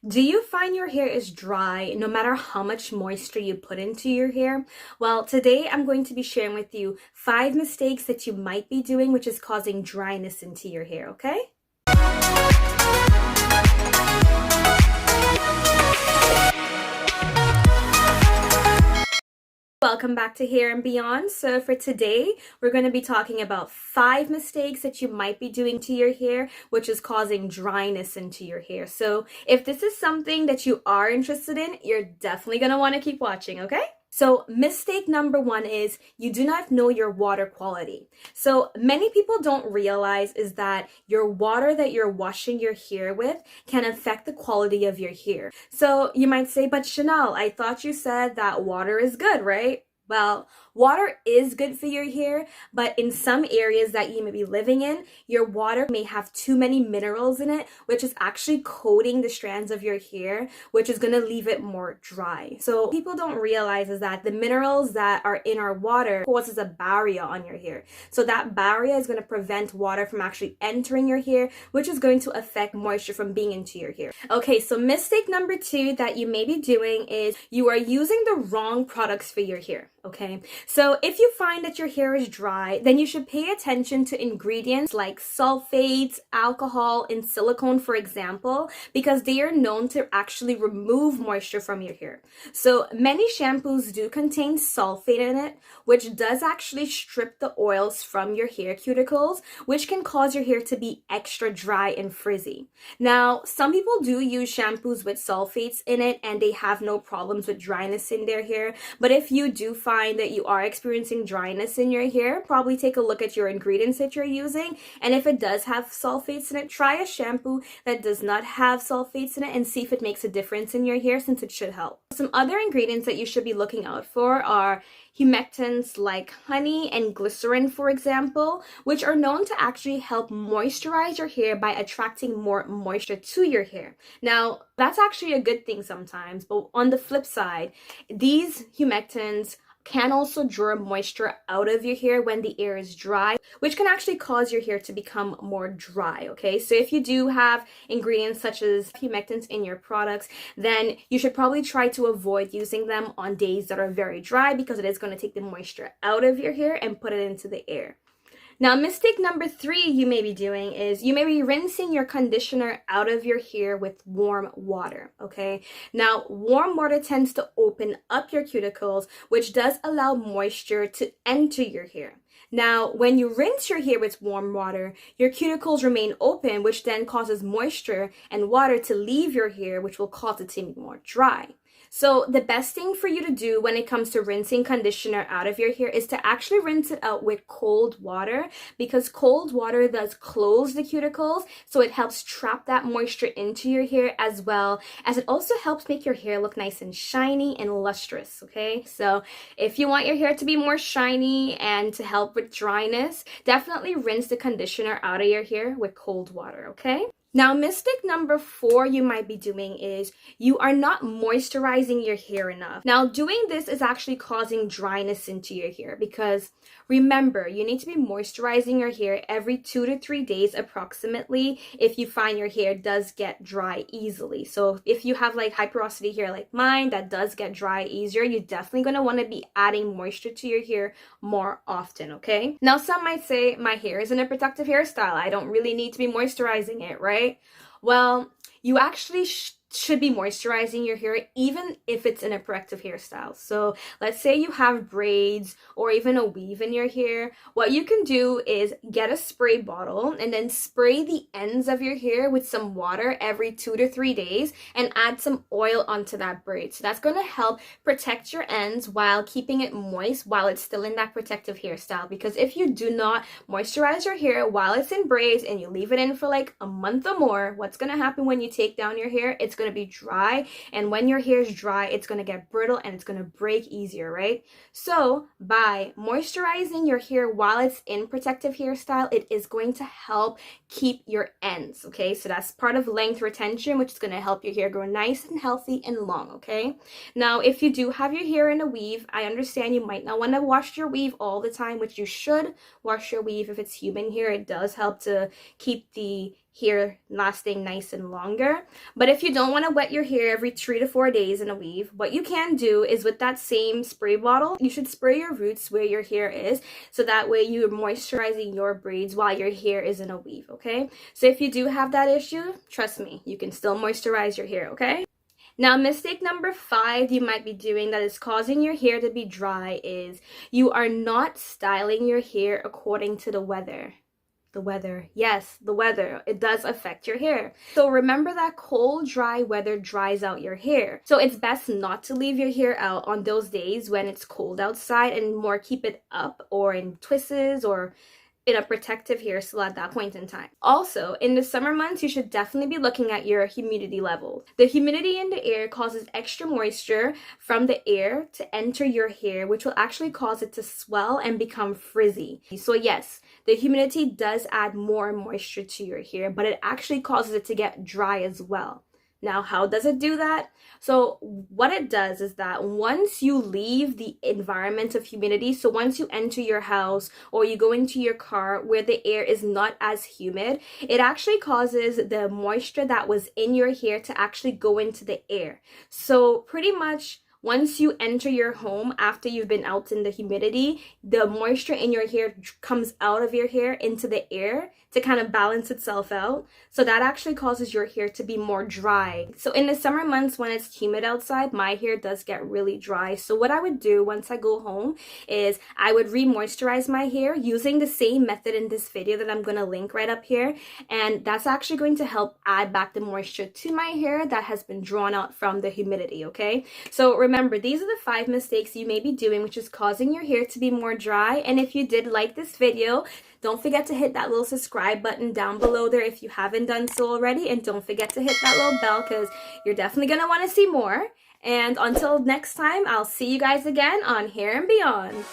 Do you find your hair is dry no matter how much moisture you put into your hair? Well, today I'm going to be sharing with you 5 mistakes that you might be doing which is causing dryness into your hair, okay? Welcome back to Hair and Beyond. So for today, we're going to be talking about 5 mistakes that you might be doing to your hair, which is causing dryness into your hair. So if this is something that you are interested in, you're definitely going to want to keep watching, okay? So mistake number 1 is you do not know your water quality. So many people don't realize is that your water that you're washing your hair with can affect the quality of your hair. So you might say, but Chanel, I thought you said that water is good, right? Well, water is good for your hair, but in some areas that you may be living in, your water may have too many minerals in it, which is actually coating the strands of your hair, which is going to leave it more dry. So people don't realize is that the minerals that are in our water causes a barrier on your hair. So that barrier is going to prevent water from actually entering your hair, which is going to affect moisture from being into your hair. Okay, so mistake number 2 that you may be doing is you are using the wrong products for your hair. Okay, so if you find that your hair is dry, then you should pay attention to ingredients like sulfates, alcohol, and silicone, for example, because they are known to actually remove moisture from your hair. So many shampoos do contain sulfate in it, which does actually strip the oils from your hair cuticles, which can cause your hair to be extra dry and frizzy. Now, some people do use shampoos with sulfates in it and they have no problems with dryness in their hair, but if you do find that you are experiencing dryness in your hair, probably take a look at your ingredients that you're using, and if it does have sulfates in it, try a shampoo that does not have sulfates in it and see if it makes a difference in your hair, since it should help. Some other ingredients that you should be looking out for are humectants like honey and glycerin, for example, which are known to actually help moisturize your hair by attracting more moisture to your hair. Now, that's actually a good thing sometimes, but on the flip side, these humectants can also draw moisture out of your hair when the air is dry, which can actually cause your hair to become more dry, okay? So if you do have ingredients such as humectants in your products, then you should probably try to avoid using them on days that are very dry, because it is going to take the moisture out of your hair and put it into the air. Now, mistake number 3 you may be doing is you may be rinsing your conditioner out of your hair with warm water, okay? Now, warm water tends to open up your cuticles, which does allow moisture to enter your hair. Now, when you rinse your hair with warm water, your cuticles remain open, which then causes moisture and water to leave your hair, which will cause it to be more dry. So the best thing for you to do when it comes to rinsing conditioner out of your hair is to actually rinse it out with cold water, because cold water does close the cuticles, so it helps trap that moisture into your hair, as well as it also helps make your hair look nice and shiny and lustrous, okay? So if you want your hair to be more shiny and to help with dryness, definitely rinse the conditioner out of your hair with cold water, okay? Now, mistake number 4 you might be doing is you are not moisturizing your hair enough. Now, doing this is actually causing dryness into your hair, because remember, you need to be moisturizing your hair every 2 to 3 days approximately if you find your hair does get dry easily. So if you have like high porosity hair like mine that does get dry easier, you're definitely going to want to be adding moisture to your hair more often, okay? Now, some might say my hair is in a protective hairstyle, I don't really need to be moisturizing it, right? Well, you actually should be moisturizing your hair even if it's in a corrective hairstyle. So let's say you have braids or even a weave in your hair. What you can do is get a spray bottle and then spray the ends of your hair with some water every 2 to 3 days and add some oil onto that braid. So that's going to help protect your ends while keeping it moist while it's still in that protective hairstyle. Because if you do not moisturize your hair while it's in braids and you leave it in for like a month or more, what's going to happen when you take down your hair? It's going to be dry, and when your hair is dry, it's going to get brittle and it's going to break easier, right? So by moisturizing your hair while it's in protective hairstyle, it is going to help keep your ends, okay? So that's part of length retention, which is going to help your hair grow nice and healthy and long, okay? Now, if you do have your hair in a weave, I understand you might not want to wash your weave all the time, which you should wash your weave if it's human hair. It does help to keep the hair lasting nice and longer. But if you don't want to wet your hair every 3 to 4 days in a weave, what you can do is with that same spray bottle, you should spray your roots where your hair is, so that way you're moisturizing your braids while your hair is in a weave, okay? So if you do have that issue, trust me, you can still moisturize your hair, okay? Now, mistake number 5 you might be doing that is causing your hair to be dry is you are not styling your hair according to the weather. The weather. Yes, the weather. It does affect your hair. So remember that cold, dry weather dries out your hair. So it's best not to leave your hair out on those days when it's cold outside, and more keep it up or in twists or in a protective hair still at that point in time. Also, in the summer months, you should definitely be looking at your humidity level. The humidity in the air causes extra moisture from the air to enter your hair, which will actually cause it to swell and become frizzy. So yes, the humidity does add more moisture to your hair, but it actually causes it to get dry as well. Now, how does it do that? So what it does is that once you leave the environment of humidity, so once you enter your house or you go into your car where the air is not as humid, it actually causes the moisture that was in your hair to actually go into the air. So pretty much once you enter your home after you've been out in the humidity, the moisture in your hair comes out of your hair into the air to kind of balance itself out. So that actually causes your hair to be more dry. So in the summer months when it's humid outside, my hair does get really dry. So what I would do once I go home is I would re-moisturize my hair using the same method in this video that I'm going to link right up here. And that's actually going to help add back the moisture to my hair that has been drawn out from the humidity, okay? So remember, these are the 5 mistakes you may be doing, which is causing your hair to be more dry. And if you did like this video, don't forget to hit that little subscribe button down below there if you haven't done so already. And don't forget to hit that little bell because you're definitely going to want to see more. And until next time, I'll see you guys again on Hair and Beyond.